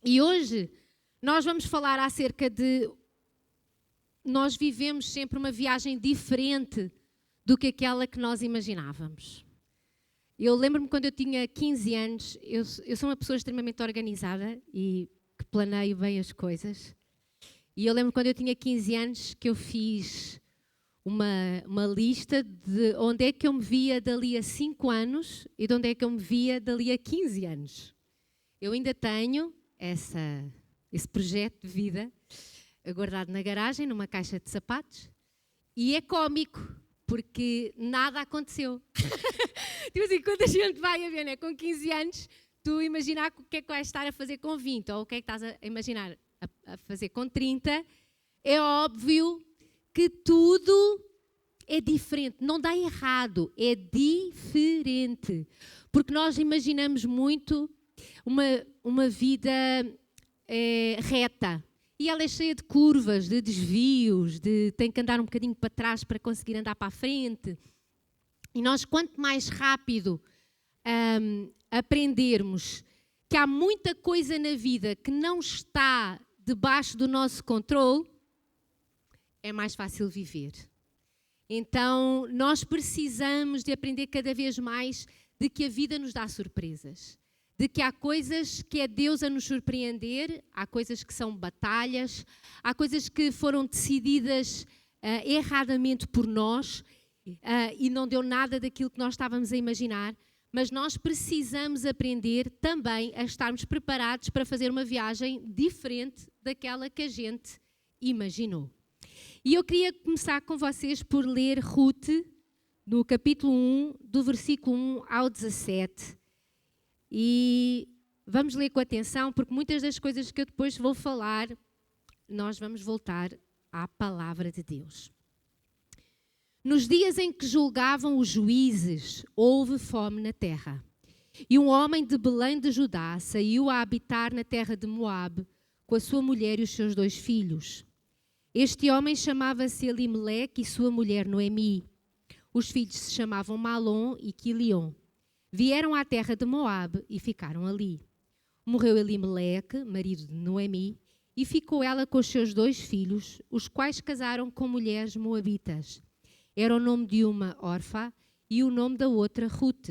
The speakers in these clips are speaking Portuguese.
E hoje nós vamos falar acerca de nós vivemos sempre uma viagem diferente do que aquela que nós imaginávamos. Eu lembro-me quando eu tinha 15 anos, eu sou uma pessoa extremamente organizada e que planeio bem as coisas. E eu lembro quando eu tinha 15 anos que eu fiz uma lista de onde é que eu me via dali a 5 anos e de onde é que eu me via dali a 15 anos. Eu ainda tenho esse projeto de vida guardado na garagem, numa caixa de sapatos, e é cómico, porque nada aconteceu. Tipo assim, quando a gente vai a ver, né, com 15 anos, tu imaginar o que é que vais estar a fazer com 20, ou o que é que estás a imaginar a fazer com 30, é óbvio que tudo é diferente, não dá errado, é diferente. Porque nós imaginamos muito uma vida reta, e ela é cheia de curvas, de desvios, tem que andar um bocadinho para trás para conseguir andar para a frente. E nós, quanto mais rápido aprendermos que há muita coisa na vida que não está debaixo do nosso controle, é mais fácil viver. Então, nós precisamos de aprender cada vez mais de que a vida nos dá surpresas. De que há coisas que é Deus a nos surpreender, há coisas que são batalhas, há coisas que foram decididas erradamente por nós e não deu nada daquilo que nós estávamos a imaginar, mas nós precisamos aprender também a estarmos preparados para fazer uma viagem diferente daquela que a gente imaginou. E eu queria começar com vocês por ler Ruth, no capítulo 1, do versículo 1 ao 17. E vamos ler com atenção, porque muitas das coisas que eu depois vou falar, nós vamos voltar à palavra de Deus. Nos dias em que julgavam os juízes, houve fome na terra. E um homem de Belém de Judá saiu a habitar na terra de Moabe, com a sua mulher e os seus 2 filhos. Este homem chamava-se Elimeleque e sua mulher Noemi. Os filhos se chamavam Malom e Quilion. Vieram à terra de Moabe e ficaram ali. Morreu Elimeleque, marido de Noemi, e ficou ela com os seus 2 filhos, os quais casaram com mulheres moabitas. Era o nome de uma Orfa e o nome da outra Ruth,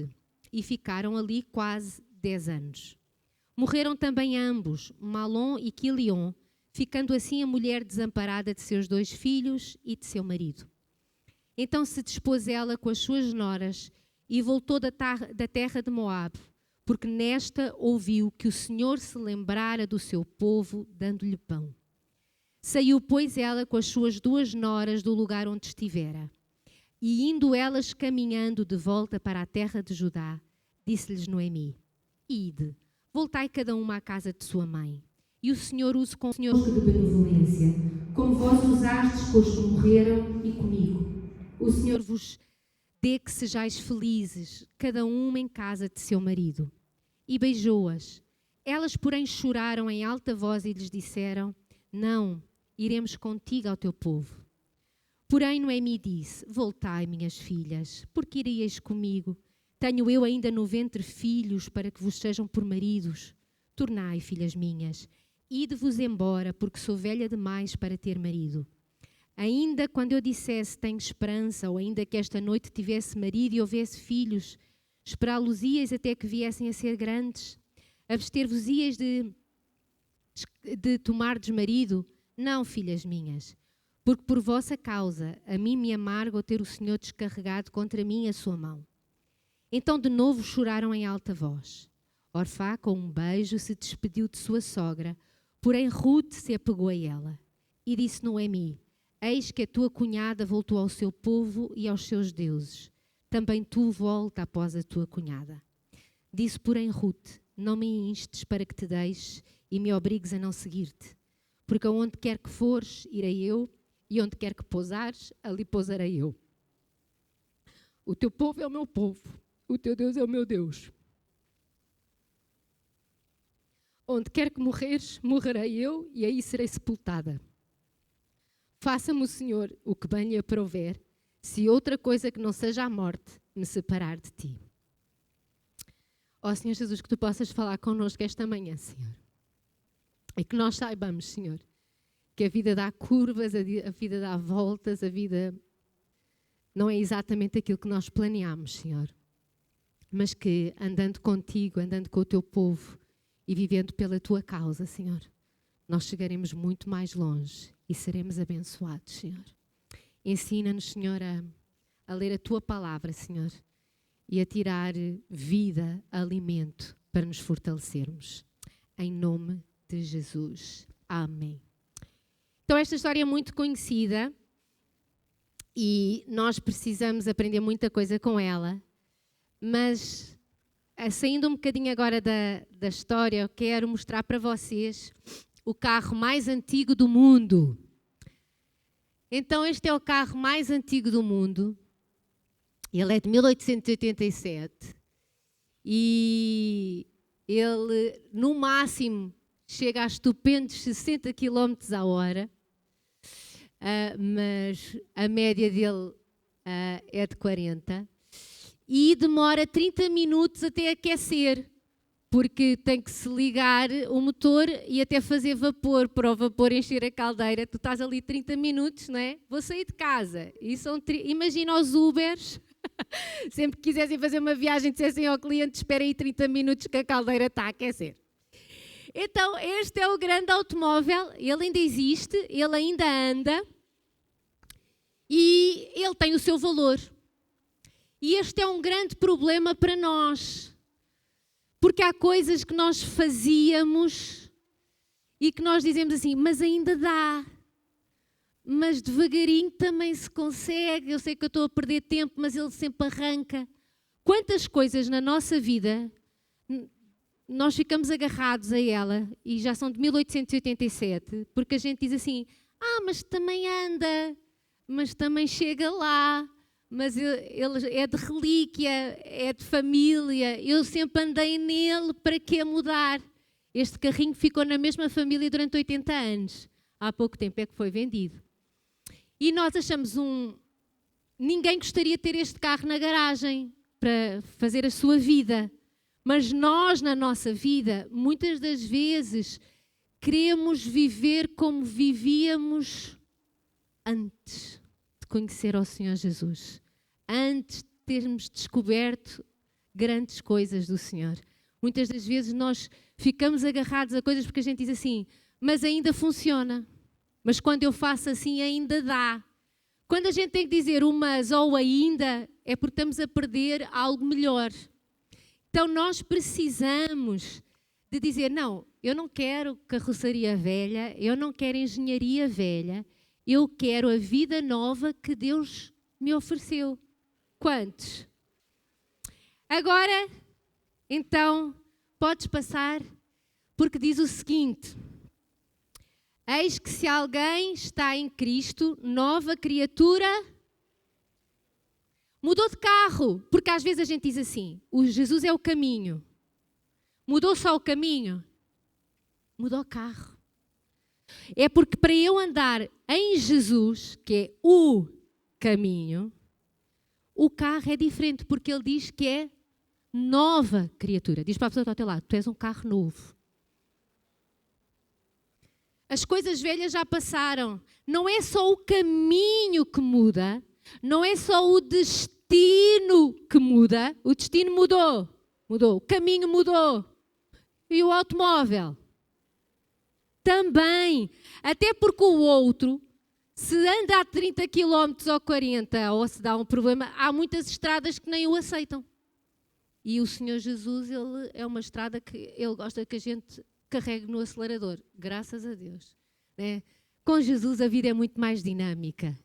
e ficaram ali quase 10 anos. Morreram também ambos, Malom e Quilion, ficando assim a mulher desamparada de seus 2 filhos e de seu marido. Então se dispôs ela com as suas noras e voltou da terra de Moabe, porque nesta ouviu que o Senhor se lembrara do seu povo, dando-lhe pão. Saiu, pois, ela com as suas 2 noras do lugar onde estivera. E indo elas caminhando de volta para a terra de Judá, disse-lhes Noemi: Ide, voltai cada uma à casa de sua mãe. E o Senhor use com o Senhor de benevolência, como vós usastes com os que morreram e comigo. O Senhor vos dê que sejais felizes, cada uma em casa de seu marido. E beijou-as. Elas, porém, choraram em alta voz e lhes disseram: Não, iremos contigo ao teu povo. Porém, Noemi disse: Voltai, minhas filhas, porque iríeis comigo? Tenho eu ainda no ventre filhos para que vos sejam por maridos. Tornai, filhas minhas, ide-vos embora, porque sou velha demais para ter marido. Ainda quando eu dissesse tenho esperança, ou ainda que esta noite tivesse marido e houvesse filhos, esperá-los-íeis até que viessem a ser grandes? Abster-vos-íeis de tomardes marido? Não, filhas minhas, porque por vossa causa a mim me amarga ter o Senhor descarregado contra mim a sua mão. Então de novo choraram em alta voz. Orfá, com um beijo, se despediu de sua sogra, porém Ruth se apegou a ela. E disse Noemi: Eis que a tua cunhada voltou ao seu povo e aos seus deuses. Também tu volta após a tua cunhada. Disse, porém, Ruth: Não me instes para que te deixes e me obrigues a não seguir-te. Porque aonde quer que fores, irei eu, e onde quer que pousares, ali pousarei eu. O teu povo é o meu povo, o teu Deus é o meu Deus. Onde quer que morreres, morrerei eu, e aí serei sepultada. Faça-me o Senhor o que bem lhe aprouver, se outra coisa que não seja a morte me separar de ti. Ó Senhor Jesus, que tu possas falar connosco esta manhã, Senhor. E que nós saibamos, Senhor, que a vida dá curvas, a vida dá voltas, a vida não é exatamente aquilo que nós planeamos, Senhor. Mas que andando contigo, andando com o teu povo e vivendo pela tua causa, Senhor, nós chegaremos muito mais longe e seremos abençoados, Senhor. Ensina-nos, Senhor, a ler a tua palavra, Senhor, e a tirar vida, alimento, para nos fortalecermos. Em nome de Jesus. Amém. Então esta história é muito conhecida e nós precisamos aprender muita coisa com ela, mas saindo um bocadinho agora da história, eu quero mostrar para vocês o carro mais antigo do mundo. Então este é o carro mais antigo do mundo, ele é de 1887 e ele no máximo chega a estupendos 60 km a hora. Mas a média dele é de 40 e demora 30 minutos até aquecer, porque tem que se ligar o motor e até fazer vapor, para o vapor encher a caldeira. Tu estás ali 30 minutos, não é? Vou sair de casa. E imagina os Ubers, sempre que quisessem fazer uma viagem, dissessem ao cliente, espera aí 30 minutos que a caldeira está a aquecer. Então, este é o grande automóvel, ele ainda existe, ele ainda anda e ele tem o seu valor. E este é um grande problema para nós, porque há coisas que nós fazíamos e que nós dizemos assim, mas ainda dá, mas devagarinho também se consegue, eu sei que eu estou a perder tempo, mas ele sempre arranca. Quantas coisas na nossa vida nós ficamos agarrados a ela, e já são de 1887, porque a gente diz assim, mas também anda, mas também chega lá, mas ele é de relíquia, é de família, eu sempre andei nele, para que mudar? Este carrinho ficou na mesma família durante 80 anos, há pouco tempo é que foi vendido. E nós achamos ninguém gostaria de ter este carro na garagem, para fazer a sua vida. Mas nós, na nossa vida, muitas das vezes, queremos viver como vivíamos antes de conhecer ao Senhor Jesus. Antes de termos descoberto grandes coisas do Senhor. Muitas das vezes nós ficamos agarrados a coisas porque a gente diz assim, mas ainda funciona. Mas quando eu faço assim, ainda dá. Quando a gente tem que dizer o mas ou ainda, é porque estamos a perder algo melhor. Então nós precisamos de dizer, não, eu não quero carroçaria velha, eu não quero engenharia velha, eu quero a vida nova que Deus me ofereceu. Quantos? Agora, então, podes passar, porque diz o seguinte, eis que se alguém está em Cristo, nova criatura, mudou de carro, porque às vezes a gente diz assim, o Jesus é o caminho. Mudou só o caminho? Mudou o carro. É porque para eu andar em Jesus, que é o caminho, o carro é diferente, porque ele diz que é nova criatura. Diz para a pessoa que está ao teu lado, tu és um carro novo. As coisas velhas já passaram. Não é só o caminho que muda, não é só o destino que muda, o destino mudou, o caminho mudou. E o automóvel? Também. Até porque o outro, se anda a 30 km ou 40, ou se dá um problema, há muitas estradas que nem o aceitam. E o Senhor Jesus, ele é uma estrada que ele gosta que a gente carregue no acelerador. Graças a Deus. Né? Com Jesus a vida é muito mais dinâmica.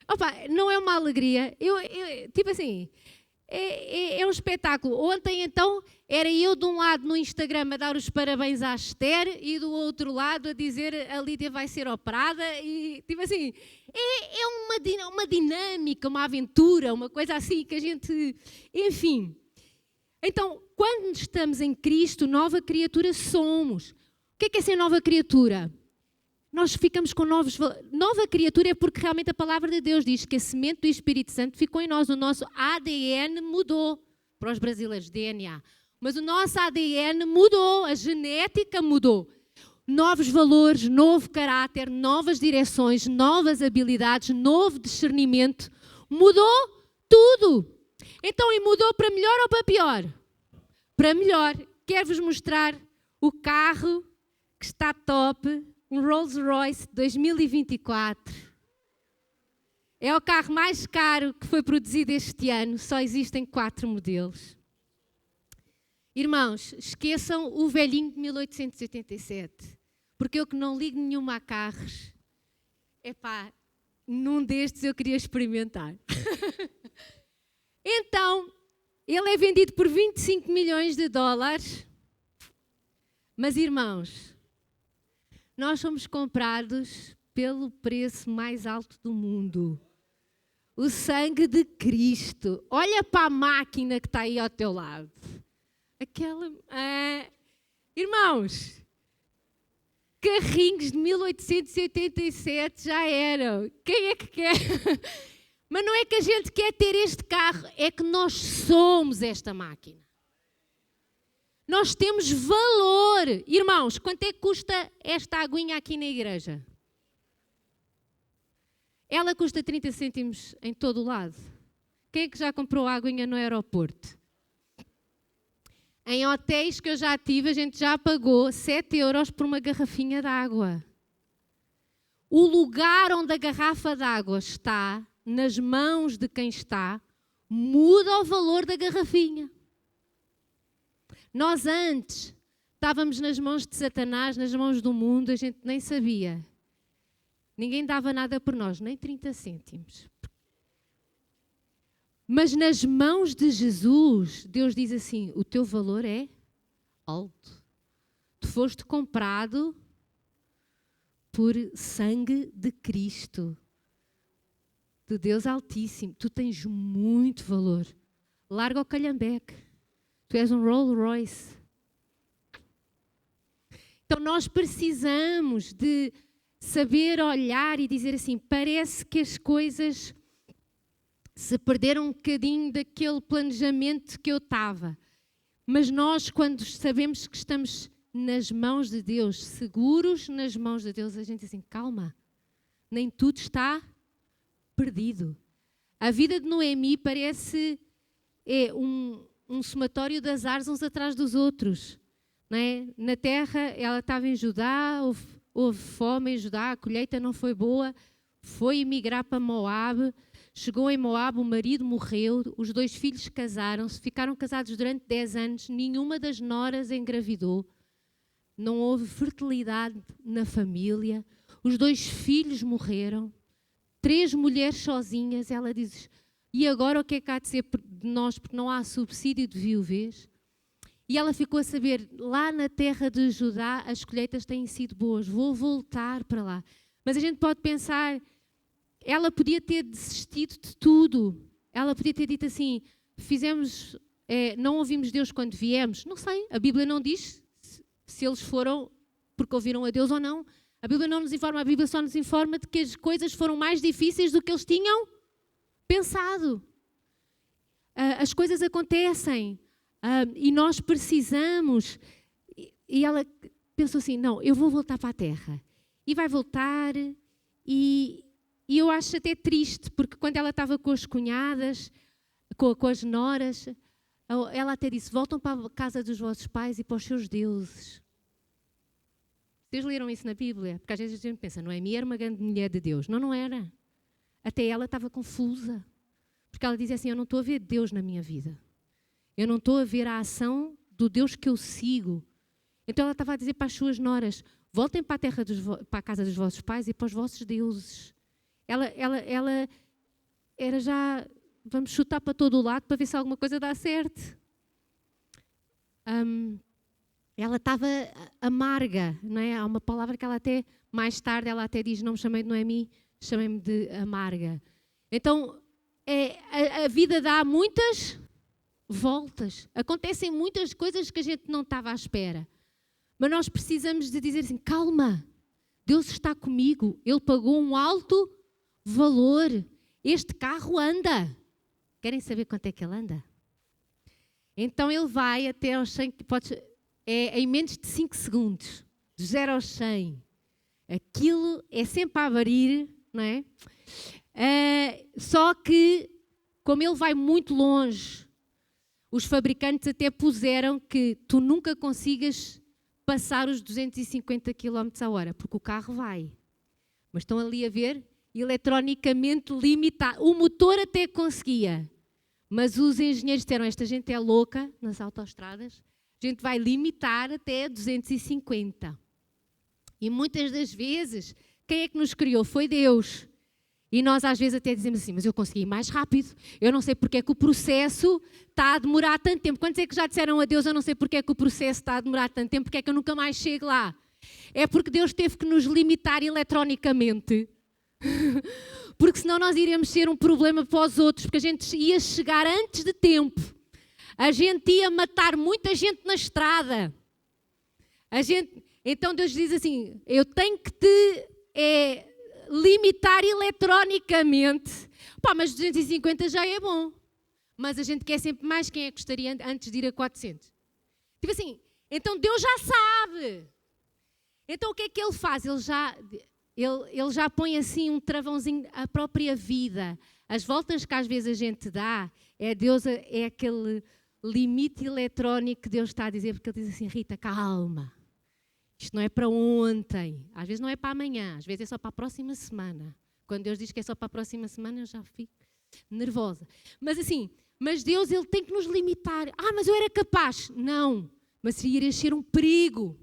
Opa, não é uma alegria, tipo assim, é um espetáculo. Ontem então era eu de um lado no Instagram a dar os parabéns à Esther e do outro lado a dizer a Lídia vai ser operada e tipo assim, é uma dinâmica, uma aventura, uma coisa assim que a gente, enfim. Então, quando estamos em Cristo, nova criatura somos. O que é ser nova criatura? Nós ficamos com nova criatura é porque realmente a palavra de Deus diz que a semente do Espírito Santo ficou em nós, o nosso ADN mudou, para os brasileiros, DNA, mas o nosso ADN mudou, a genética mudou. novos valores, novo caráter, novas direções, novas habilidades, novo discernimento. Mudou tudo. Então, e mudou para melhor ou para pior? Para melhor. Quero-vos mostrar o carro que está top, um Rolls Royce 2024. É o carro mais caro que foi produzido este ano. Só existem 4 modelos. Irmãos, esqueçam o velhinho de 1887. Porque eu que não ligo nenhuma a carros, num destes eu queria experimentar. Então, ele é vendido por 25 milhões de dólares. Mas, irmãos, nós somos comprados pelo preço mais alto do mundo. O sangue de Cristo. Olha para a máquina que está aí ao teu lado. Irmãos, carrinhos de 1887 já eram. Quem é que quer? Mas não é que a gente quer ter este carro, é que nós somos esta máquina. Nós temos valor. Irmãos, quanto é que custa esta aguinha aqui na igreja? Ela custa 30 cêntimos em todo o lado. Quem é que já comprou a aguinha no aeroporto? Em hotéis que eu já tive, a gente já pagou 7 euros por uma garrafinha de água. O lugar onde a garrafa de água está, nas mãos de quem está, muda o valor da garrafinha. Nós antes estávamos nas mãos de Satanás, nas mãos do mundo, a gente nem sabia. Ninguém dava nada por nós, nem 30 cêntimos. Mas nas mãos de Jesus, Deus diz assim, o teu valor é alto. Tu foste comprado por sangue de Cristo, de Deus Altíssimo. Tu tens muito valor. Larga o calhambeque. Tu és um Rolls Royce. Então nós precisamos de saber olhar e dizer assim, parece que as coisas se perderam um bocadinho daquele planejamento que eu estava. Mas nós, quando sabemos que estamos nas mãos de Deus, seguros nas mãos de Deus, a gente diz assim, calma, nem tudo está perdido. A vida de Noemi parece um somatório de azares uns atrás dos outros. Não é? Na terra, ela estava em Judá, houve fome em Judá, a colheita não foi boa, foi emigrar para Moab, chegou em Moab, o marido morreu, os 2 filhos casaram-se, ficaram casados durante 10 anos, nenhuma das noras engravidou, não houve fertilidade na família, os 2 filhos morreram, 3 mulheres sozinhas, ela diz, e agora o que é que há de ser de nós, porque não há subsídio de viuvez? E ela ficou a saber, lá na terra de Judá as colheitas têm sido boas, vou voltar para lá. Mas a gente pode pensar, ela podia ter desistido de tudo. Ela podia ter dito assim, não ouvimos Deus quando viemos. Não sei, a Bíblia não diz se eles foram porque ouviram a Deus ou não. A Bíblia não nos informa, a Bíblia só nos informa de que as coisas foram mais difíceis do que eles tinham pensado. As coisas acontecem. E nós precisamos, e ela pensou assim, não, eu vou voltar para a terra, e vai voltar, e eu acho até triste, porque quando ela estava com as cunhadas, com as noras, ela até disse, voltam para a casa dos vossos pais e para os seus deuses. Vocês leram isso na Bíblia? Porque às vezes a gente pensa, Noemi era uma grande mulher de Deus. Não era. Até ela estava confusa, porque ela dizia assim, eu não estou a ver Deus na minha vida. Eu não estou a ver a ação do Deus que eu sigo. Então ela estava a dizer para as suas noras, voltem para a terra para a casa dos vossos pais e para os vossos deuses. Ela era já, vamos chutar para todo o lado para ver se alguma coisa dá certo. Ela estava amarga, não é? Há uma palavra que ela até, mais tarde, ela até diz, não me chamei de Noemi, chamei-me de amarga. Então, a vida dá muitas voltas. Acontecem muitas coisas que a gente não estava à espera. Mas nós precisamos de dizer assim, calma, Deus está comigo, Ele pagou um alto valor. Este carro anda. Querem saber quanto é que ele anda? Então ele vai até aos 100 km, em menos de 5 segundos. de 0 aos 100. Aquilo é sempre a abrir, não é? Só que, como ele vai muito longe, os fabricantes até puseram que tu nunca consigas passar os 250 km/h, porque o carro vai. Mas estão ali a ver, eletronicamente limitado. O motor até conseguia, mas os engenheiros disseram, esta gente é louca nas autoestradas, a gente vai limitar até 250. E muitas das vezes, quem é que nos criou? Foi Deus. E nós às vezes até dizemos assim, mas eu consegui ir mais rápido. Eu não sei porque é que o processo está a demorar tanto tempo. Quantos é que já disseram a Deus, eu não sei porque é que o processo está a demorar tanto tempo, porque é que eu nunca mais chego lá? É porque Deus teve que nos limitar eletronicamente. Porque senão nós iríamos ser um problema para os outros, porque a gente ia chegar antes de tempo. A gente ia matar muita gente na estrada. Então Deus diz assim, eu tenho que te limitar eletronicamente. Pá, mas 250 já é bom. Mas a gente quer sempre mais. Quem é que gostaria antes de ir a 400? Tipo assim, então Deus já sabe. Então o que é que Ele faz? Ele já põe assim um travãozinho à própria vida. As voltas que às vezes a gente dá, Deus é aquele limite eletrónico que Deus está a dizer, porque Ele diz assim, Rita, calma. Isto não é para ontem, às vezes não é para amanhã, às vezes é só para a próxima semana. Quando Deus diz que é só para a próxima semana, eu já fico nervosa. Mas Deus, Ele tem que nos limitar. Mas eu era capaz. Não, mas seria ser um perigo.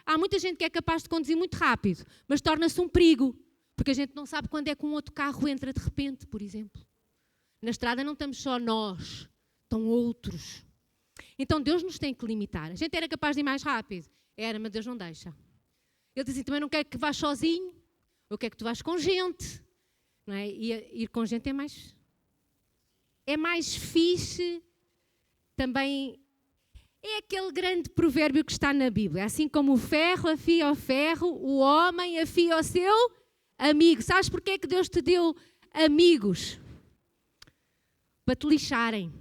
Há muita gente que é capaz de conduzir muito rápido, mas torna-se um perigo, porque a gente não sabe quando é que um outro carro entra de repente, por exemplo. Na estrada não estamos só nós, estão outros. Então Deus nos tem que limitar. A gente era capaz de ir mais rápido. Era, mas Deus não deixa. Ele diz assim, também não quero que vás sozinho, eu quero que tu vás com gente. Não é? E ir com gente é mais fixe. Também é aquele grande provérbio que está na Bíblia. Assim como o ferro afia o ferro, o homem afia o seu amigo. Sabes porquê é que Deus te deu amigos? Para te lixarem.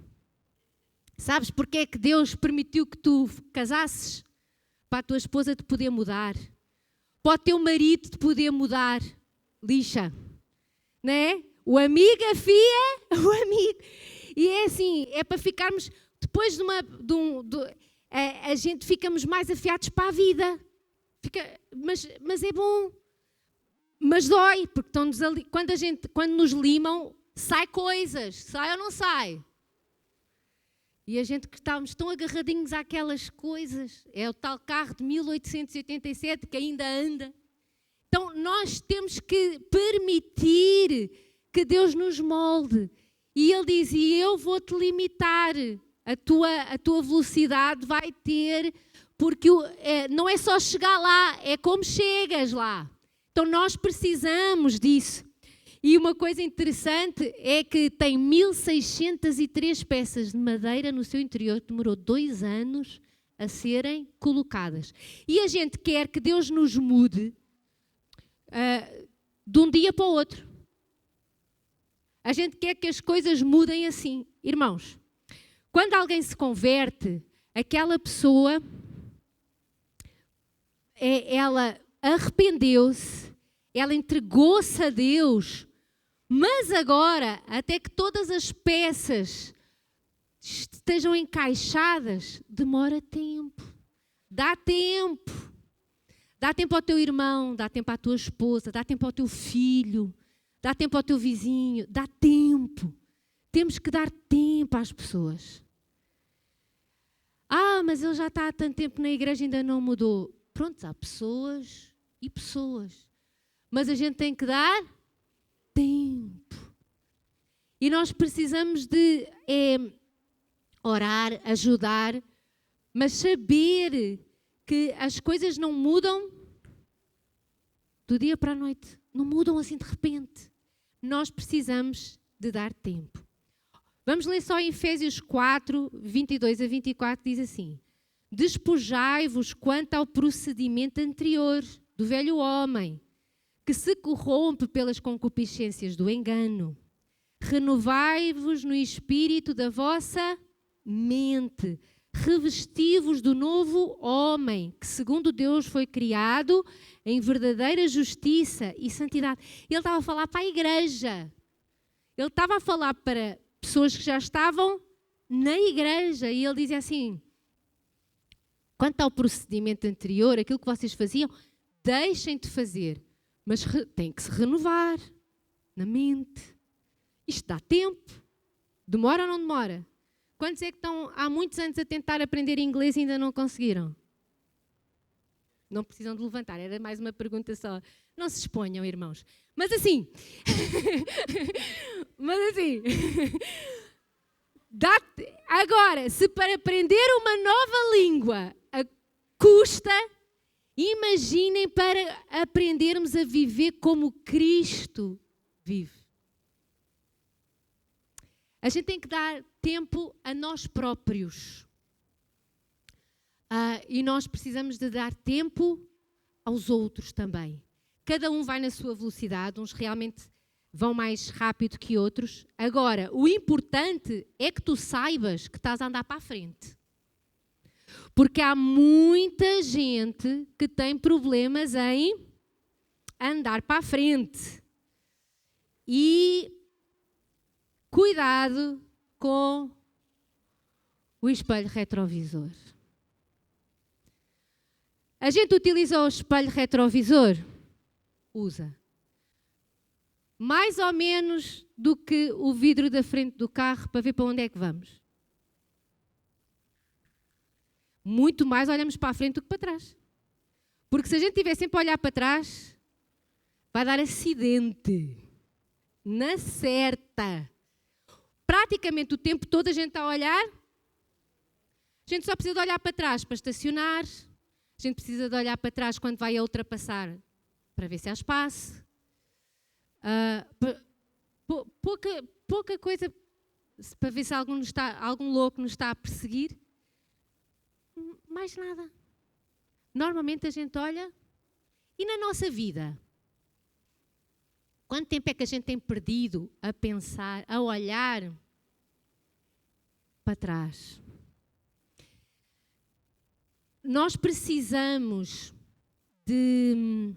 Sabes porquê é que Deus permitiu que tu casasses? Para a tua esposa te poder mudar, para o teu marido te poder mudar, lixa, não é? O amigo afia o amigo. E é assim, é para ficarmos, depois a gente ficamos mais afiados para a vida. Mas é bom, mas dói, porque estão-nos ali, quando nos limam, sai coisas, sai ou não sai? E a gente que estávamos tão agarradinhos àquelas coisas, é o tal carro de 1887 que ainda anda. Então nós temos que permitir que Deus nos molde. E Ele diz, e eu vou-te limitar, a tua velocidade vai ter, porque não é só chegar lá, é como chegas lá. Então nós precisamos disso. E uma coisa interessante é que tem 1603 peças de madeira no seu interior, que demorou 2 anos a serem colocadas. E a gente quer que Deus nos mude de um dia para o outro. A gente quer que as coisas mudem assim. Irmãos, quando alguém se converte, aquela pessoa, ela arrependeu-se, ela entregou-se a Deus. Mas agora, até que todas as peças estejam encaixadas, demora tempo. Dá tempo. Dá tempo ao teu irmão, dá tempo à tua esposa, dá tempo ao teu filho, dá tempo ao teu vizinho, dá tempo. Temos que dar tempo às pessoas. Mas ele já está há tanto tempo na igreja e ainda não mudou. Pronto, há pessoas e pessoas. Mas a gente tem que dar tempo. E nós precisamos de orar, ajudar, mas saber que as coisas não mudam do dia para a noite. Não mudam assim de repente. Nós precisamos de dar tempo. Vamos ler só em Efésios 4, 22 a 24, diz assim: despojai-vos quanto ao procedimento anterior do velho homem, que se corrompe pelas concupiscências do engano. Renovai-vos no espírito da vossa mente, revesti-vos do novo homem, que segundo Deus foi criado em verdadeira justiça e santidade. Ele estava a falar para a igreja. Ele estava a falar para pessoas que já estavam na igreja. E ele dizia assim, quanto ao procedimento anterior, aquilo que vocês faziam, deixem de fazer. Mas tem que se renovar na mente. Isto dá tempo. Demora ou não demora? Quantos é que estão há muitos anos a tentar aprender inglês e ainda não conseguiram? Não precisam de levantar, era mais uma pergunta só. Não se exponham, irmãos. Mas assim, agora, se para aprender uma nova língua custa, imaginem para aprendermos a viver como Cristo vive. A gente tem que dar tempo a nós próprios. E nós precisamos de dar tempo aos outros também. Cada um vai na sua velocidade, uns realmente vão mais rápido que outros. Agora, o importante é que tu saibas que estás a andar para a frente. Porque há muita gente que tem problemas em andar para a frente. E cuidado com o espelho retrovisor. A gente utiliza o espelho retrovisor? Usa. Mais ou menos do que o vidro da frente do carro para ver para onde é que vamos. Muito mais olhamos para a frente do que para trás. Porque se a gente estiver sempre a olhar para trás, vai dar acidente. Na certa. Praticamente o tempo todo a gente está a olhar. A gente só precisa de olhar para trás para estacionar. A gente precisa de olhar para trás quando vai a ultrapassar para ver se há espaço. Pouca coisa para ver se algum louco nos está a perseguir. Mais nada. Normalmente a gente olha. E na nossa vida? Quanto tempo é que a gente tem perdido a pensar, a olhar para trás? Nós precisamos de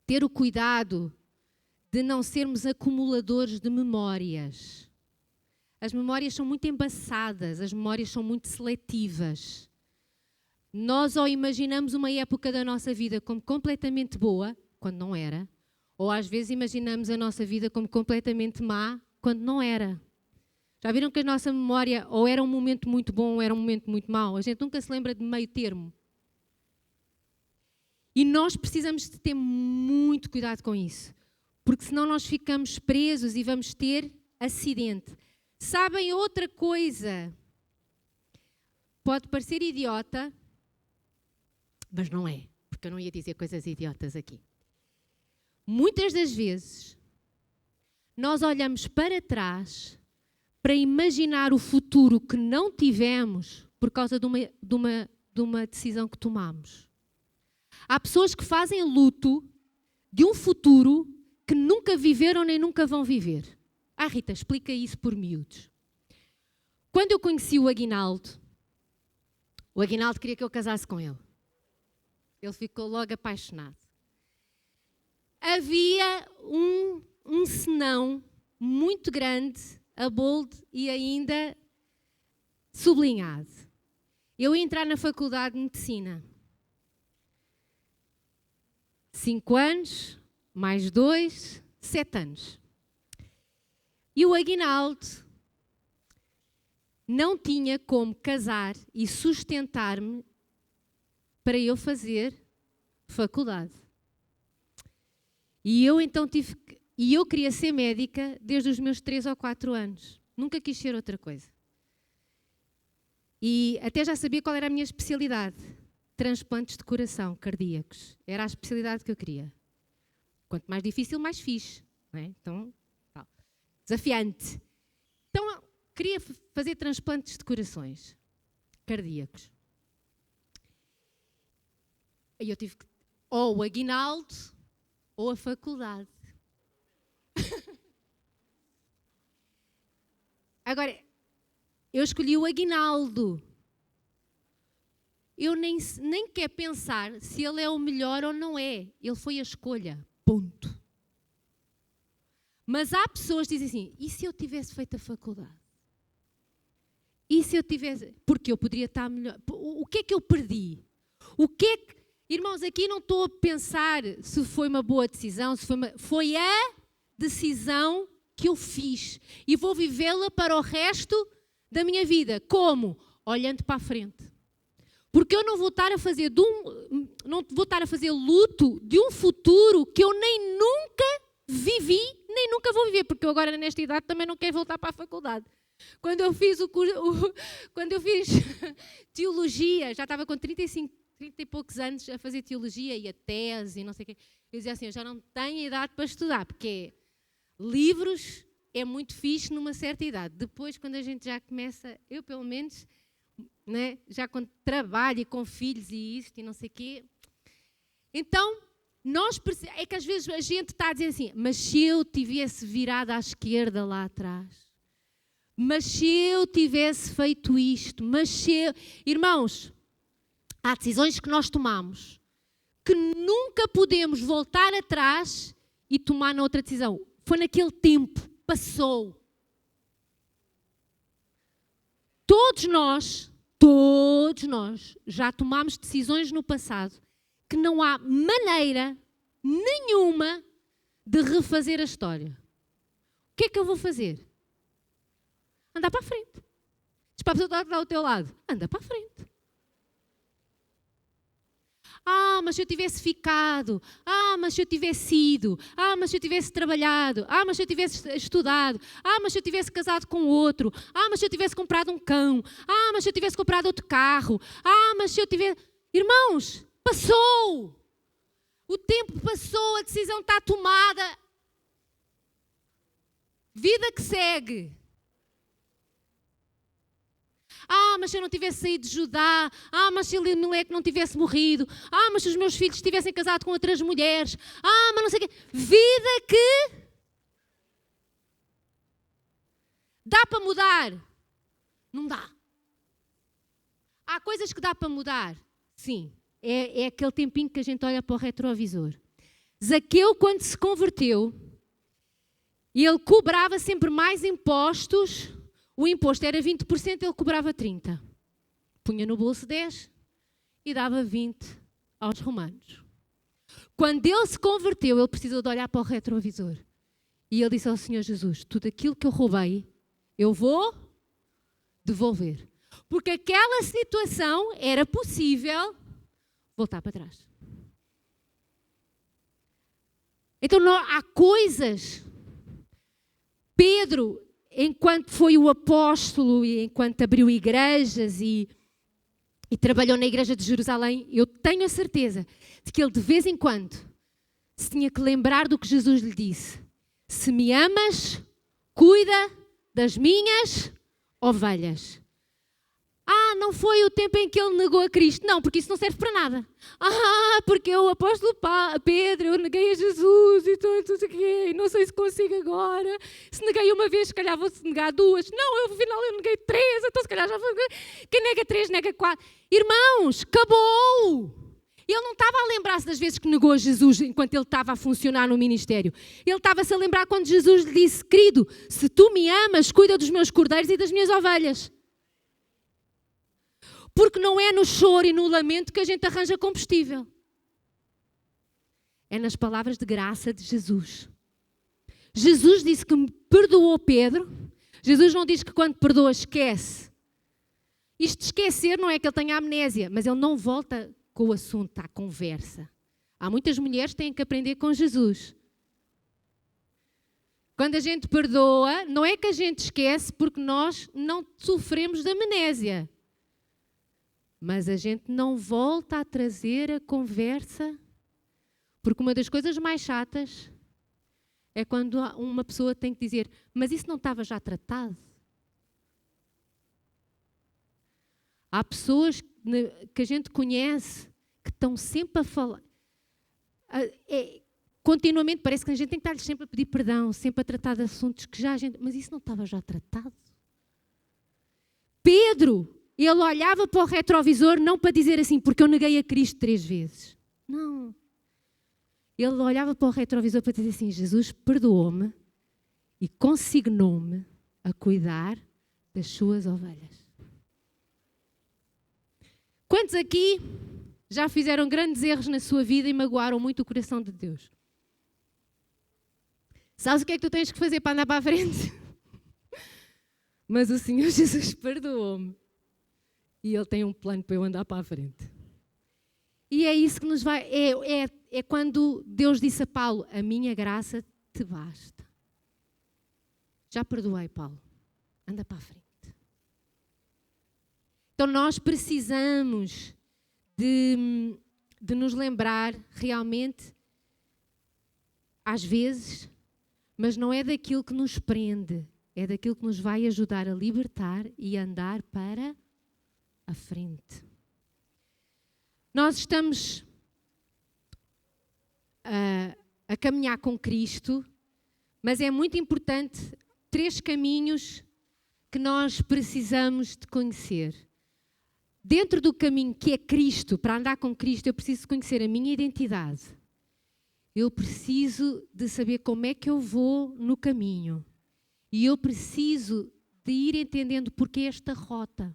ter o cuidado de não sermos acumuladores de memórias. As memórias são muito embaçadas, as memórias são muito seletivas. Nós ou imaginamos uma época da nossa vida como completamente boa, quando não era, ou às vezes imaginamos a nossa vida como completamente má, quando não era. Já viram que a nossa memória ou era um momento muito bom ou era um momento muito mau? A gente nunca se lembra de meio termo. E nós precisamos de ter muito cuidado com isso. Porque senão nós ficamos presos e vamos ter acidente. Sabem outra coisa? Pode parecer idiota, mas não é. Porque eu não ia dizer coisas idiotas aqui. Muitas das vezes, nós olhamos para trás para imaginar o futuro que não tivemos por causa de uma decisão que tomamos. Há pessoas que fazem luto de um futuro que nunca viveram nem nunca vão viver. Rita, explica isso por miúdos. Quando eu conheci o Aguinaldo queria que eu casasse com ele. Ele ficou logo apaixonado. Havia um senão muito grande, a bold e ainda sublinhado. Eu ia entrar na faculdade de medicina. 5 anos, mais 2, 7 anos. E o Aguinaldo não tinha como casar e sustentar-me para eu fazer faculdade. E eu então eu queria ser médica desde os meus 3 ou 4 anos. Nunca quis ser outra coisa. E até já sabia qual era a minha especialidade. Transplantes de coração cardíacos. Era a especialidade que eu queria. Quanto mais difícil, mais fixe. Não é? Então, tal. Desafiante. Então, queria fazer transplantes de corações cardíacos. E eu tive que... Ou o Aguinaldo, ou a faculdade. Agora, eu escolhi o Aguinaldo. eu nem quero pensar se ele é o melhor ou não é. Ele foi a escolha. Ponto. Mas há pessoas que dizem assim, e se eu tivesse feito a faculdade? E se eu tivesse... Porque eu poderia estar melhor. O que é que eu perdi? O que é que... Irmãos, aqui não estou a pensar se foi uma boa decisão, se foi a decisão que eu fiz. E vou vivê-la para o resto da minha vida. Como? Olhando para a frente. Porque eu não vou estar a fazer luto de um futuro que eu nem nunca vivi, nem nunca vou viver, porque eu agora nesta idade também não quero voltar para a faculdade. Quando eu fiz quando eu fiz teologia, já estava com 30 e poucos anos a fazer teologia e a tese e não sei o quê. Eu dizia assim, eu já não tenho idade para estudar, porque livros é muito fixe numa certa idade. Depois, quando a gente já começa, eu pelo menos... Né? Já com trabalho e com filhos e isto e não sei o quê. Então, é que às vezes a gente está a dizer assim, mas se eu tivesse virado à esquerda lá atrás, mas se eu tivesse feito isto, mas se eu... Irmãos, há decisões que nós tomamos que nunca podemos voltar atrás e tomar noutra decisão. Foi naquele tempo, passou. Todos nós já tomámos decisões no passado que não há maneira nenhuma de refazer a história. O que é que eu vou fazer? Andar para a frente. Diz para a pessoa que está ao teu lado, anda para a frente. Mas se eu tivesse ficado, mas se eu tivesse ido, mas se eu tivesse trabalhado, mas se eu tivesse estudado, mas se eu tivesse casado com outro, mas se eu tivesse comprado um cão, mas se eu tivesse comprado outro carro, mas se eu tivesse... Irmãos, passou! O tempo passou, a decisão está tomada. Vida que segue. Mas se eu não tivesse saído de Judá, mas se Elimelec não tivesse morrido, mas se os meus filhos tivessem casado com outras mulheres, mas não sei o quê. Vida que dá para mudar? Não dá. Há coisas que dá para mudar? Sim. É aquele tempinho que a gente olha para o retrovisor. Zaqueu, quando se converteu, ele cobrava sempre mais impostos. O imposto era 20%, ele cobrava 30%. Punha no bolso 10% e dava 20% aos romanos. Quando ele se converteu, ele precisou de olhar para o retrovisor. E ele disse ao Senhor Jesus, tudo aquilo que eu roubei, eu vou devolver. Porque aquela situação era possível voltar para trás. Então há coisas... Pedro... Enquanto foi o apóstolo e enquanto abriu igrejas e trabalhou na igreja de Jerusalém, eu tenho a certeza de que ele de vez em quando se tinha que lembrar do que Jesus lhe disse. Se me amas, cuida das minhas ovelhas. Não foi o tempo em que ele negou a Cristo. Não, porque isso não serve para nada. Porque o apóstolo Pedro, eu neguei a Jesus e não sei se consigo agora. Se neguei uma vez, se calhar vou-se negar duas. Não, afinal eu neguei 3, então se calhar já vou... Quem nega 3, nega 4. Irmãos, acabou! Ele não estava a lembrar-se das vezes que negou a Jesus enquanto ele estava a funcionar no ministério. Ele estava-se a lembrar quando Jesus lhe disse, querido, se tu me amas, cuida dos meus cordeiros e das minhas ovelhas. Porque não é no choro e no lamento que a gente arranja combustível. É nas palavras de graça de Jesus. Jesus disse que me perdoou Pedro. Jesus não diz que quando perdoa esquece. Isto de esquecer não é que ele tenha amnésia, mas ele não volta com o assunto à conversa. Há muitas mulheres que têm que aprender com Jesus. Quando a gente perdoa, não é que a gente esquece porque nós não sofremos de amnésia. Mas a gente não volta a trazer a conversa, porque uma das coisas mais chatas é quando uma pessoa tem que dizer, mas isso não estava já tratado? Há pessoas que a gente conhece que estão sempre a falar, continuamente, parece que a gente tem que estar sempre a pedir perdão, sempre a tratar de assuntos que já a gente... Mas isso não estava já tratado? Pedro ele olhava para o retrovisor não para dizer assim, porque eu neguei a Cristo 3 vezes. Não. Ele olhava para o retrovisor para dizer assim, Jesus perdoou-me e consignou-me a cuidar das suas ovelhas. Quantos aqui já fizeram grandes erros na sua vida e magoaram muito o coração de Deus? Sabes o que é que tu tens que fazer para andar para a frente? Mas o Senhor Jesus perdoou-me. E Ele tem um plano para eu andar para a frente. E é isso que nos vai... É quando Deus disse a Paulo, a minha graça te basta. Já perdoei, Paulo. Anda para a frente. Então nós precisamos de nos lembrar realmente, às vezes, mas não é daquilo que nos prende, é daquilo que nos vai ajudar a libertar e andar para a frente. Nós estamos a caminhar com Cristo, mas é muito importante 3 caminhos que nós precisamos de conhecer. Dentro do caminho que é Cristo, para andar com Cristo, eu preciso conhecer a minha identidade. Eu preciso de saber como é que eu vou no caminho. E eu preciso de ir entendendo porque esta rota.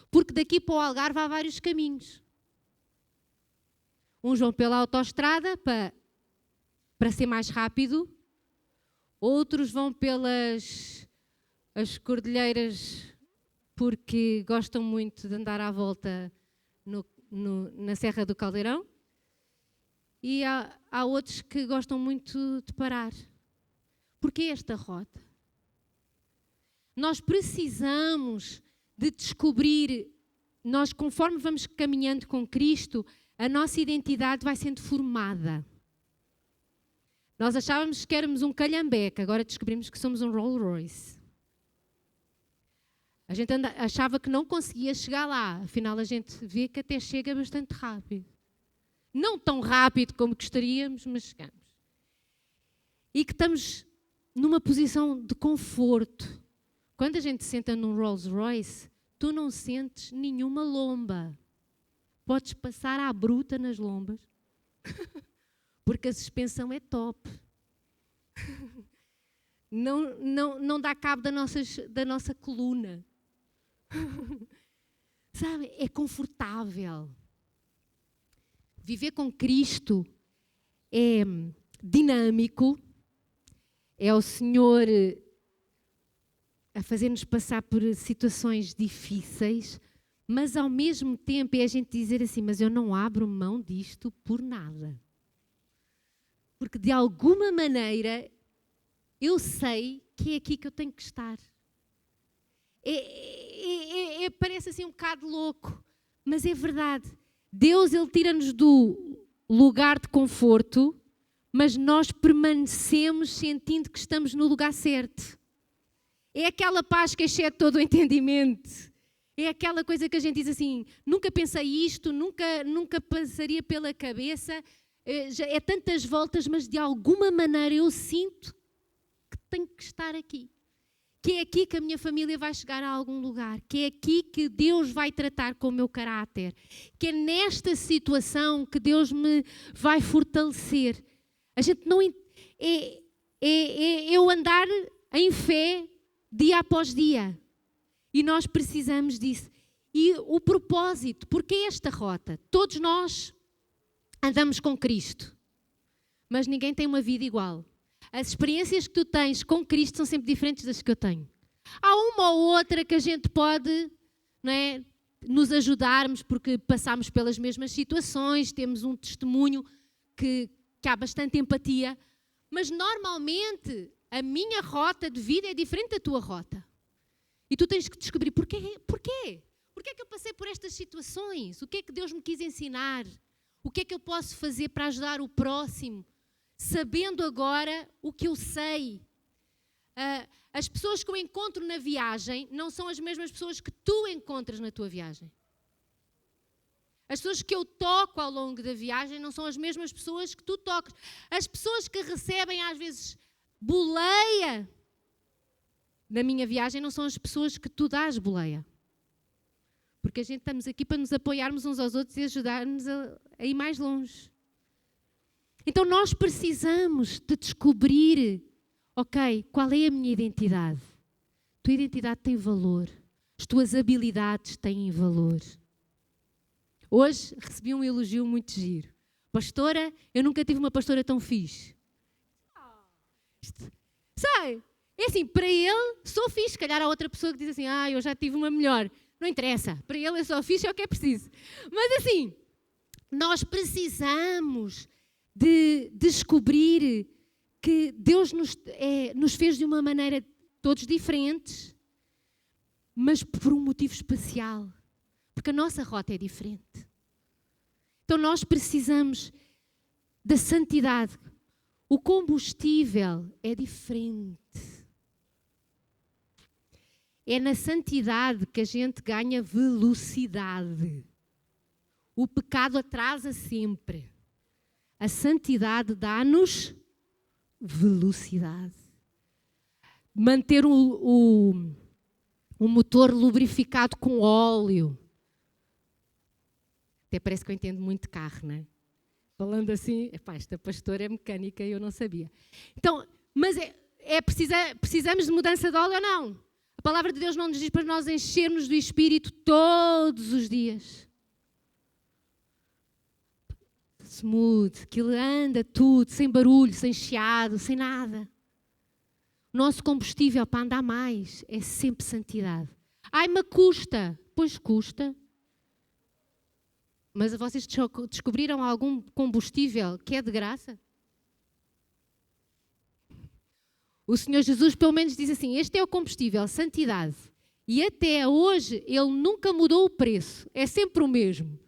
Porque daqui para o Algarve há vários caminhos. Uns vão pela autoestrada para ser mais rápido. Outros vão pelas as cordilheiras porque gostam muito de andar à volta na Serra do Caldeirão. E há outros que gostam muito de parar. Porquê esta rota? Nós precisamos de descobrir, nós conforme vamos caminhando com Cristo, a nossa identidade vai sendo formada. Nós achávamos que éramos um calhambeque, agora descobrimos que somos um Rolls Royce. A gente achava que não conseguia chegar lá, afinal a gente vê que até chega bastante rápido. Não tão rápido como gostaríamos, mas chegamos. E que estamos numa posição de conforto. Quando a gente senta num Rolls Royce, tu não sentes nenhuma lomba. Podes passar à bruta nas lombas, porque a suspensão é top. Não dá cabo da nossa coluna. Sabe, é confortável. Viver com Cristo é dinâmico, é o Senhor a fazer-nos passar por situações difíceis, mas ao mesmo tempo é a gente dizer assim, mas eu não abro mão disto por nada. Porque de alguma maneira eu sei que é aqui que eu tenho que estar. Parece assim um bocado louco, mas é verdade. Deus, Ele tira-nos do lugar de conforto, mas nós permanecemos sentindo que estamos no lugar certo. É aquela paz que excede todo o entendimento. É aquela coisa que a gente diz assim, nunca pensei isto, nunca passaria pela cabeça, é tantas voltas, mas de alguma maneira eu sinto que tenho que estar aqui. Que é aqui que a minha família vai chegar a algum lugar, que é aqui que Deus vai tratar com o meu caráter, que é nesta situação que Deus me vai fortalecer. A gente não... eu andar em fé dia após dia. E nós precisamos disso. E o propósito, porque esta rota? Todos nós andamos com Cristo, mas ninguém tem uma vida igual. As experiências que tu tens com Cristo são sempre diferentes das que eu tenho. Há uma ou outra que a gente pode, não é, nos ajudarmos porque passamos pelas mesmas situações, temos um testemunho que há bastante empatia, mas normalmente a minha rota de vida é diferente da tua rota. E tu tens que descobrir porquê. Porquê é que eu passei por estas situações? O que é que Deus me quis ensinar? O que é que eu posso fazer para ajudar o próximo? Sabendo agora o que eu sei. As pessoas que eu encontro na viagem não são as mesmas pessoas que tu encontras na tua viagem. As pessoas que eu toco ao longo da viagem não são as mesmas pessoas que tu tocas. As pessoas que recebem às vezes boleia na minha viagem não são as pessoas que tu dás boleia. Porque a gente estamos aqui para nos apoiarmos uns aos outros e ajudar-nos a ir mais longe. Então nós precisamos de descobrir, ok, qual é a minha identidade? A tua identidade tem valor. As tuas habilidades têm valor. Hoje recebi um elogio muito giro. Pastora, eu nunca tive uma pastora tão fixe. Sabe? É assim, para ele sou fixe. Se calhar há outra pessoa que diz assim, eu já tive uma melhor. Não interessa. Para ele eu sou fixe, é o que é preciso. Mas assim, nós precisamos de descobrir que Deus nos fez de uma maneira todos diferentes, mas por um motivo especial. Porque a nossa rota é diferente. Então nós precisamos da santidade. O combustível é diferente. É na santidade que a gente ganha velocidade. O pecado atrasa sempre. A santidade dá-nos velocidade. Manter o motor lubrificado com óleo. Até parece que eu entendo muito de carro, não é? Falando assim, esta pastora é mecânica e eu não sabia. Então, mas precisamos de mudança de óleo ou não? A palavra de Deus não nos diz para nós enchermos do Espírito todos os dias. Smooth, que ele anda tudo, sem barulho, sem chiado, sem nada. O nosso combustível para andar mais é sempre santidade. Mas custa. Pois custa. Mas vocês descobriram algum combustível que é de graça? O Senhor Jesus pelo menos diz assim, este é o combustível, santidade. E até hoje ele nunca mudou o preço, é sempre o mesmo.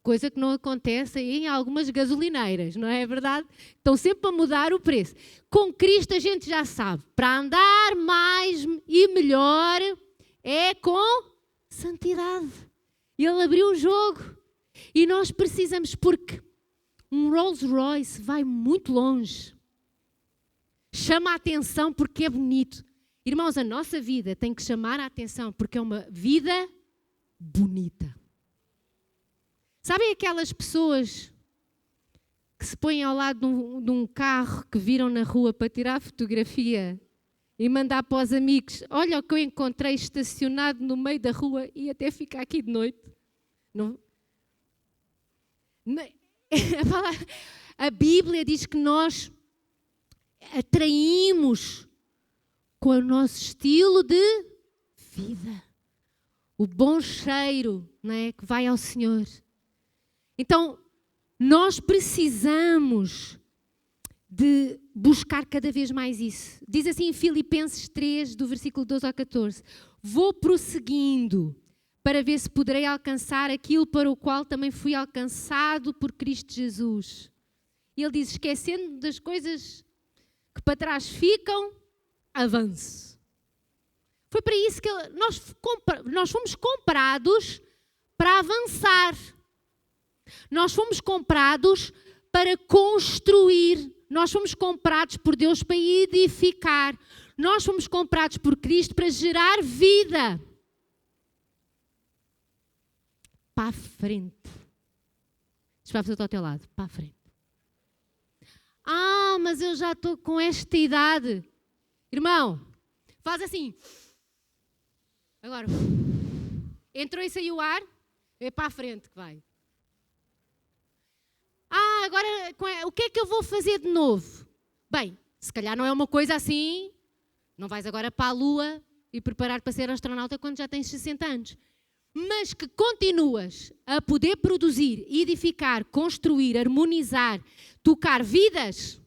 Coisa que não acontece em algumas gasolineiras, não é verdade? Estão sempre a mudar o preço. Com Cristo a gente já sabe, para andar mais e melhor é com santidade. Ele abriu o jogo. E nós precisamos, porque um Rolls Royce vai muito longe. Chama a atenção porque é bonito. Irmãos, a nossa vida tem que chamar a atenção porque é uma vida bonita. Sabem aquelas pessoas que se põem ao lado de um carro que viram na rua para tirar fotografia e mandar para os amigos, olha o que eu encontrei estacionado no meio da rua e até fica aqui de noite. Não? A Bíblia diz que nós atraímos com o nosso estilo de vida. O bom cheiro, não é, que vai ao Senhor. Então, nós precisamos de buscar cada vez mais isso. Diz assim em Filipenses 3, do versículo 12 ao 14. Vou prosseguindo para ver se poderei alcançar aquilo para o qual também fui alcançado por Cristo Jesus. E ele diz, esquecendo das coisas que para trás ficam, avance. Foi para isso que nós fomos comprados para avançar. Nós fomos comprados para construir. Nós fomos comprados por Deus para edificar. Nós fomos comprados por Cristo para gerar vida. Para a frente. Diz para a pessoa que está ao teu lado. Para a frente. Mas eu já estou com esta idade. Irmão, faz assim. Agora. Entrou e saiu o ar. É para a frente que vai. Agora o que é que eu vou fazer de novo? Bem, se calhar não é uma coisa assim. Não vais agora para a Lua e preparar para ser astronauta quando já tens 60 anos. Mas que continuas a poder produzir, edificar, construir, harmonizar, tocar vidas.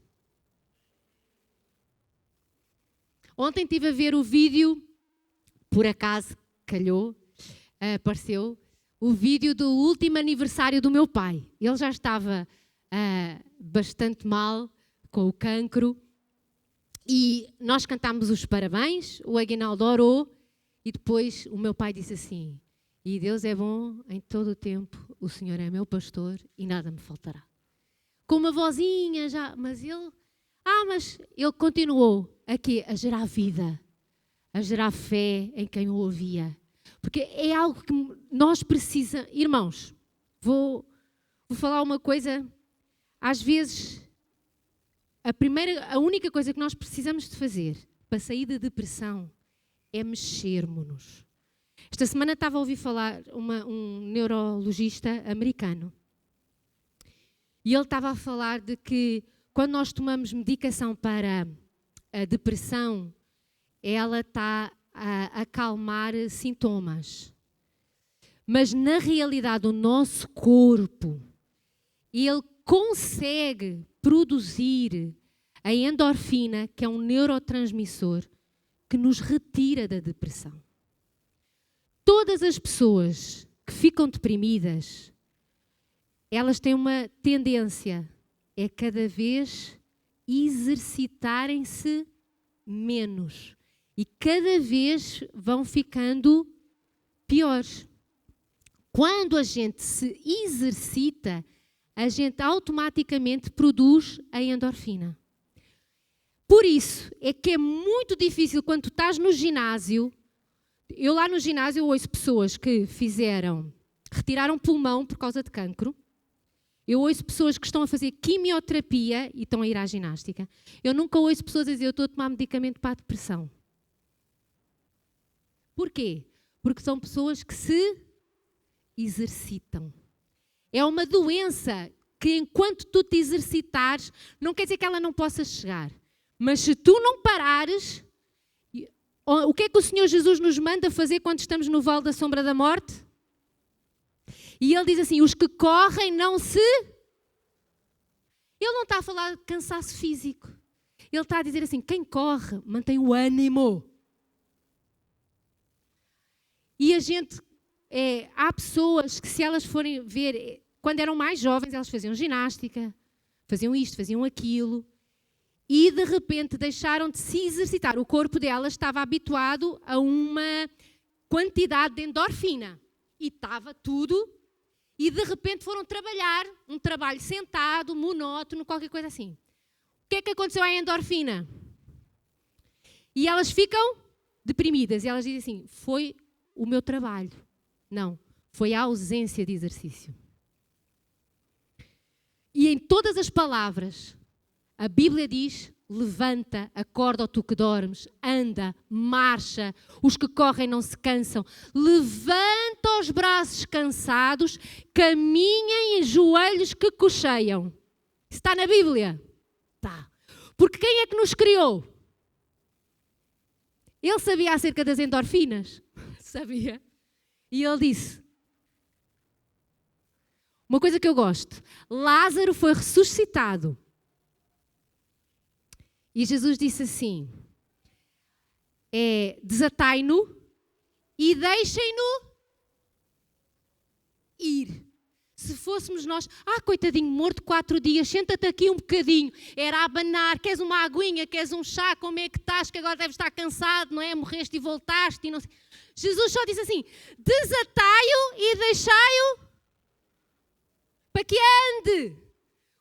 Ontem estive a ver o vídeo, por acaso, calhou, apareceu, o vídeo do último aniversário do meu pai. Ele já estava bastante mal com o cancro e nós cantámos os parabéns, o Aguinaldo orou e depois o meu pai disse assim, e Deus é bom em todo o tempo, o Senhor é meu pastor e nada me faltará. Com uma vozinha já, mas ele continuou aqui a gerar vida, a gerar fé em quem o ouvia. Porque é algo que nós precisamos... Irmãos, vou falar uma coisa. Às vezes, a única coisa que nós precisamos de fazer para sair da depressão é mexermos-nos. Esta semana estava a ouvir falar um neurologista americano. E ele estava a falar de que quando nós tomamos medicação para a depressão, ela está a acalmar sintomas. Mas na realidade o nosso corpo, ele consegue produzir a endorfina, que é um neurotransmissor, que nos retira da depressão. Todas as pessoas que ficam deprimidas, elas têm uma tendência, é cada vez exercitarem-se menos. E cada vez vão ficando piores. Quando a gente se exercita, a gente automaticamente produz a endorfina. Por isso é que é muito difícil quando tu estás no ginásio. Eu lá no ginásio ouço pessoas que retiraram pulmão por causa de cancro. Eu ouço pessoas que estão a fazer quimioterapia e estão a ir à ginástica. Eu nunca ouço pessoas a dizer, eu estou a tomar medicamento para a depressão. Porquê? Porque são pessoas que se exercitam. É uma doença que enquanto tu te exercitares, não quer dizer que ela não possa chegar. Mas se tu não parares, o que é que o Senhor Jesus nos manda fazer quando estamos no vale da sombra da morte? E Ele diz assim, os que correm não se... Ele não está a falar de cansaço físico. Ele está a dizer assim, quem corre mantém o ânimo. E a gente... há pessoas que se elas forem ver... Quando eram mais jovens, elas faziam ginástica, faziam isto, faziam aquilo, e de repente deixaram de se exercitar. O corpo delas estava habituado a uma quantidade de endorfina. E estava tudo, e de repente foram trabalhar, um trabalho sentado, monótono, qualquer coisa assim. O que é que aconteceu à endorfina? E elas ficam deprimidas, e elas dizem assim, foi o meu trabalho. Não, foi a ausência de exercício. E em todas as palavras, a Bíblia diz, levanta, acorda, ó tu que dormes, anda, marcha, os que correm não se cansam, levanta os braços cansados, caminhem em joelhos que cocheiam. Isso está na Bíblia? Está. Porque quem é que nos criou? Ele sabia acerca das endorfinas? Sabia. E ele disse, uma coisa que eu gosto, Lázaro foi ressuscitado. E Jesus disse assim, desatai-no e deixem-no ir. Se fôssemos nós, coitadinho, morto 4 dias, senta-te aqui um bocadinho, era a abanar, queres uma aguinha, queres um chá, como é que estás, que agora deves estar cansado, não é? Morreste e voltaste. E não sei. Jesus só disse assim, desatai-o e deixai-o para que ande.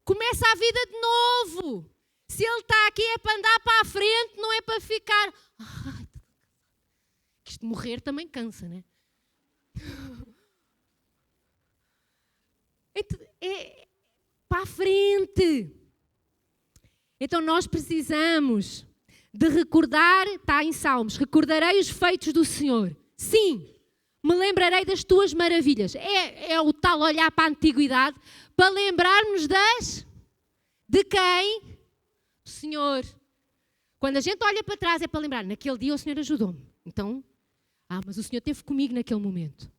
Começa a vida de novo. Se ele está aqui é para andar para a frente, não é para ficar... Isto de morrer também cansa, não é? É para a frente. Então nós precisamos de recordar, está em Salmos, recordarei os feitos do Senhor. Sim, me lembrarei das tuas maravilhas. É o tal olhar para a antiguidade, para lembrarmos de quem? Do Senhor. Quando a gente olha para trás é para lembrar, naquele dia o Senhor ajudou-me. Então, mas o Senhor esteve comigo naquele momento.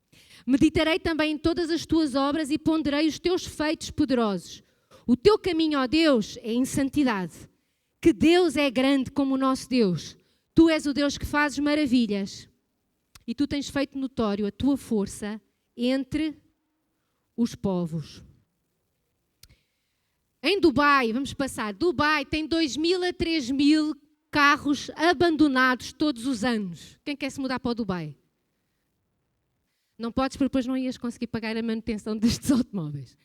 Meditarei também em todas as tuas obras e ponderei os teus feitos poderosos. O teu caminho, ó Deus, é em santidade. Que Deus é grande como o nosso Deus. Tu és o Deus que fazes maravilhas. E tu tens feito notório a tua força entre os povos. Em Dubai, vamos passar, Dubai tem 2.000 a 3.000 carros abandonados todos os anos. Quem quer se mudar para o Dubai? Não podes, porque depois não ias conseguir pagar a manutenção destes automóveis.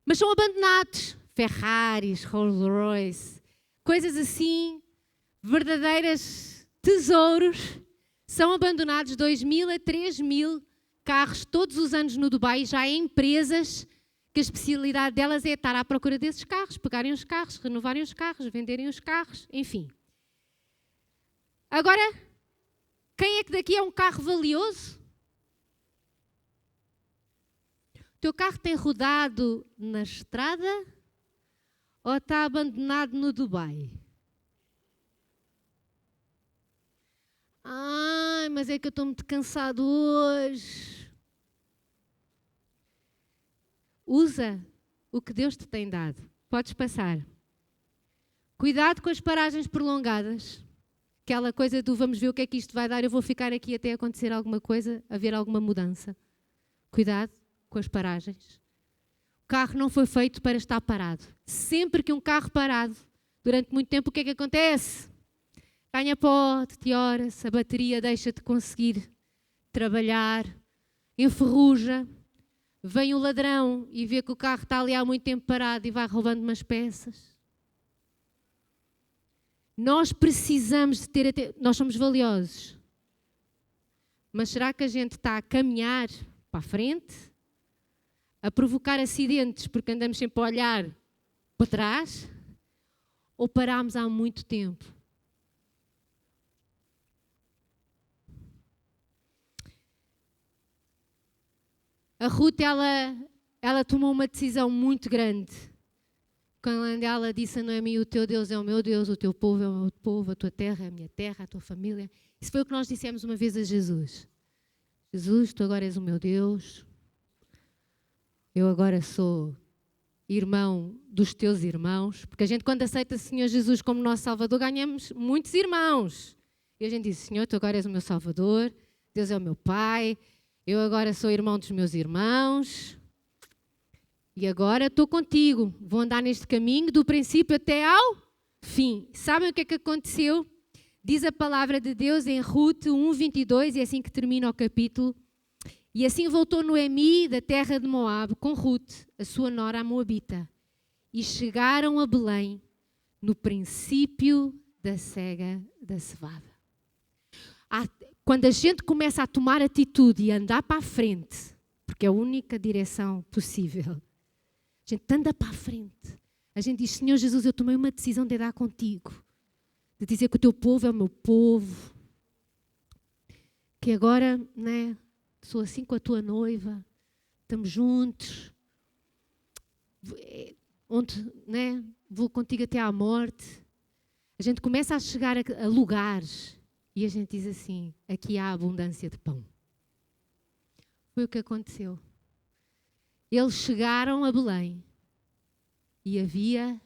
Mas são abandonados. Ferraris, Rolls Royce, coisas assim, verdadeiras tesouros, São abandonados 2.000 a 3.000 carros todos os anos no Dubai. Já há empresas que a especialidade delas é estar à procura desses carros, pegarem os carros, renovarem os carros, venderem os carros, enfim. Agora, quem é que daqui é um carro valioso? O teu carro tem rodado na estrada ou está abandonado no Dubai? Ai, mas é que eu estou muito cansado hoje. Usa o que Deus te tem dado. Podes passar. Cuidado com as paragens prolongadas. Aquela coisa do vamos ver o que é que isto vai dar, eu vou ficar aqui até acontecer alguma coisa, haver alguma mudança. Cuidado com as paragens. O carro não foi feito para estar parado. Sempre que um carro parado, durante muito tempo, o que é que acontece? Ganha pó, deteriora-se, a bateria deixa de conseguir trabalhar, enferruja, vem o ladrão e vê que o carro está ali há muito tempo parado e vai roubando umas peças. Nós precisamos de ter... Nós somos valiosos. Mas será que a gente está a caminhar para a frente? A provocar acidentes porque andamos sempre a olhar para trás? Ou parámos há muito tempo? A Ruth, ela tomou uma decisão muito grande. Quando ela disse a Noemi, o teu Deus é o meu Deus, o teu povo é o meu povo, a tua terra é a minha terra, a tua família. Isso foi o que nós dissemos uma vez a Jesus. Jesus, tu agora és o meu Deus. Eu agora sou irmão dos teus irmãos. Porque a gente, quando aceita o Senhor Jesus como nosso Salvador, ganhamos muitos irmãos. E a gente diz, Senhor, tu agora és o meu Salvador, Deus é o meu Pai, eu agora sou irmão dos meus irmãos. E agora estou contigo, vou andar neste caminho do princípio até ao fim. Sabem o que é que aconteceu? Diz a palavra de Deus em Ruth 1:22, e é assim que termina o capítulo. E assim voltou Noemi da terra de Moabe com Ruth, a sua nora, a moabita. E chegaram a Belém no princípio da cega da cevada. Quando a gente começa a tomar atitude e andar para a frente, porque é a única direção possível, a gente anda para a frente. A gente diz, Senhor Jesus, eu tomei uma decisão de andar contigo. De dizer que o teu povo é o meu povo. Que agora, né, sou assim com a tua noiva. Estamos juntos. Onde, né, vou contigo até à morte. A gente começa a chegar a lugares e a gente diz assim, aqui há abundância de pão. Foi o que aconteceu. Eles chegaram a Belém e havia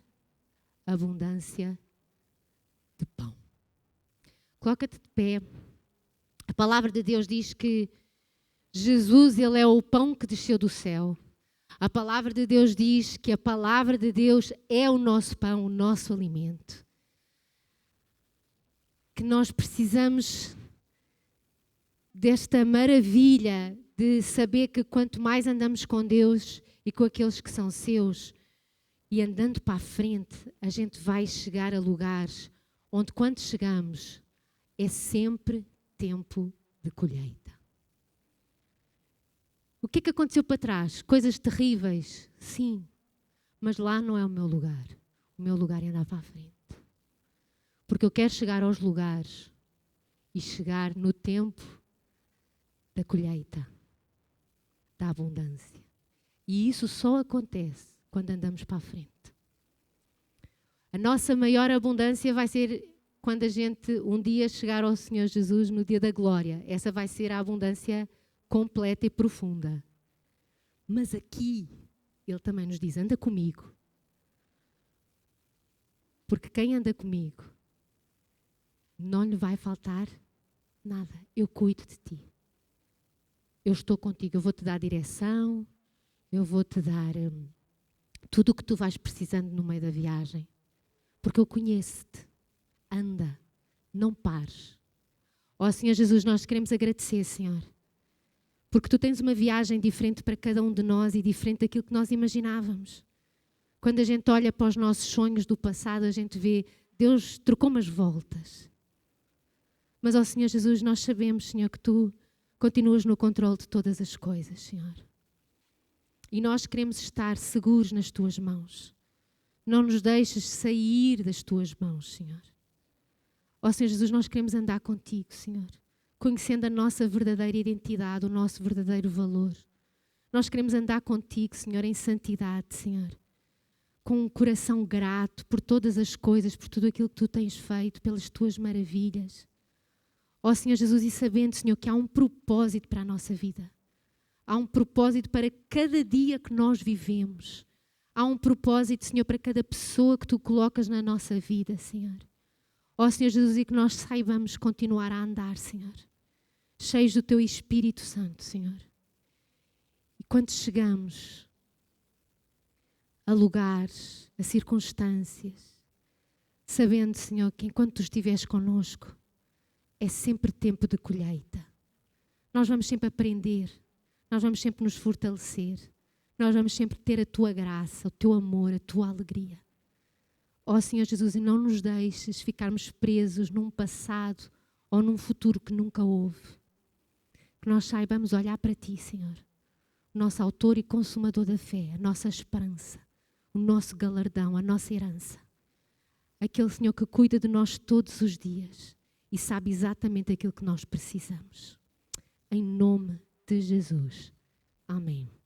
abundância de pão. Coloca-te de pé. A palavra de Deus diz que Jesus, ele é o pão que desceu do céu. A palavra de Deus diz que a palavra de Deus é o nosso pão, o nosso alimento. Que nós precisamos desta maravilha de saber que quanto mais andamos com Deus e com aqueles que são seus, e andando para a frente, a gente vai chegar a lugares onde quando chegamos é sempre tempo de colheita. O que é que aconteceu para trás? Coisas terríveis, sim, mas lá não é o meu lugar. O meu lugar é andar para a frente. Porque eu quero chegar aos lugares e chegar no tempo da colheita, da abundância. E isso só acontece quando andamos para a frente. A nossa maior abundância vai ser quando a gente um dia chegar ao Senhor Jesus no dia da glória. Essa vai ser a abundância completa e profunda. Mas aqui, Ele também nos diz, anda comigo. Porque quem anda comigo, não lhe vai faltar nada. Eu cuido de ti. Eu estou contigo, eu vou-te dar direção, eu vou-te dar tudo o que tu vais precisando no meio da viagem. Porque eu conheço-te. Anda, não pares. Ó Senhor Jesus, nós queremos agradecer, Senhor. Porque tu tens uma viagem diferente para cada um de nós e diferente daquilo que nós imaginávamos. Quando a gente olha para os nossos sonhos do passado, a gente vê, Deus trocou umas voltas. Mas, ó Senhor Jesus, nós sabemos, Senhor, que Tu continuas no controle de todas as coisas, Senhor. E nós queremos estar seguros nas Tuas mãos. Não nos deixes sair das Tuas mãos, Senhor. Ó Senhor Jesus, nós queremos andar contigo, Senhor, conhecendo a nossa verdadeira identidade, o nosso verdadeiro valor. Nós queremos andar contigo, Senhor, em santidade, Senhor, com um coração grato por todas as coisas, por tudo aquilo que Tu tens feito, pelas Tuas maravilhas. Ó Senhor Jesus, e sabendo, Senhor, que há um propósito para a nossa vida. Há um propósito para cada dia que nós vivemos. Há um propósito, Senhor, para cada pessoa que Tu colocas na nossa vida, Senhor. Ó Senhor Jesus, e que nós saibamos continuar a andar, Senhor, cheios do Teu Espírito Santo, Senhor. E quando chegamos a lugares, a circunstâncias, sabendo, Senhor, que enquanto Tu estiveres connosco, é sempre tempo de colheita. Nós vamos sempre aprender, nós vamos sempre nos fortalecer, nós vamos sempre ter a Tua graça, o Teu amor, a Tua alegria. Ó Senhor Jesus, e não nos deixes ficarmos presos num passado ou num futuro que nunca houve. Que nós saibamos olhar para Ti, Senhor, o nosso autor e consumador da fé, a nossa esperança, o nosso galardão, a nossa herança. Aquele, Senhor, que cuida de nós todos os dias e sabe exatamente aquilo que nós precisamos. Em nome de Jesus. Amém.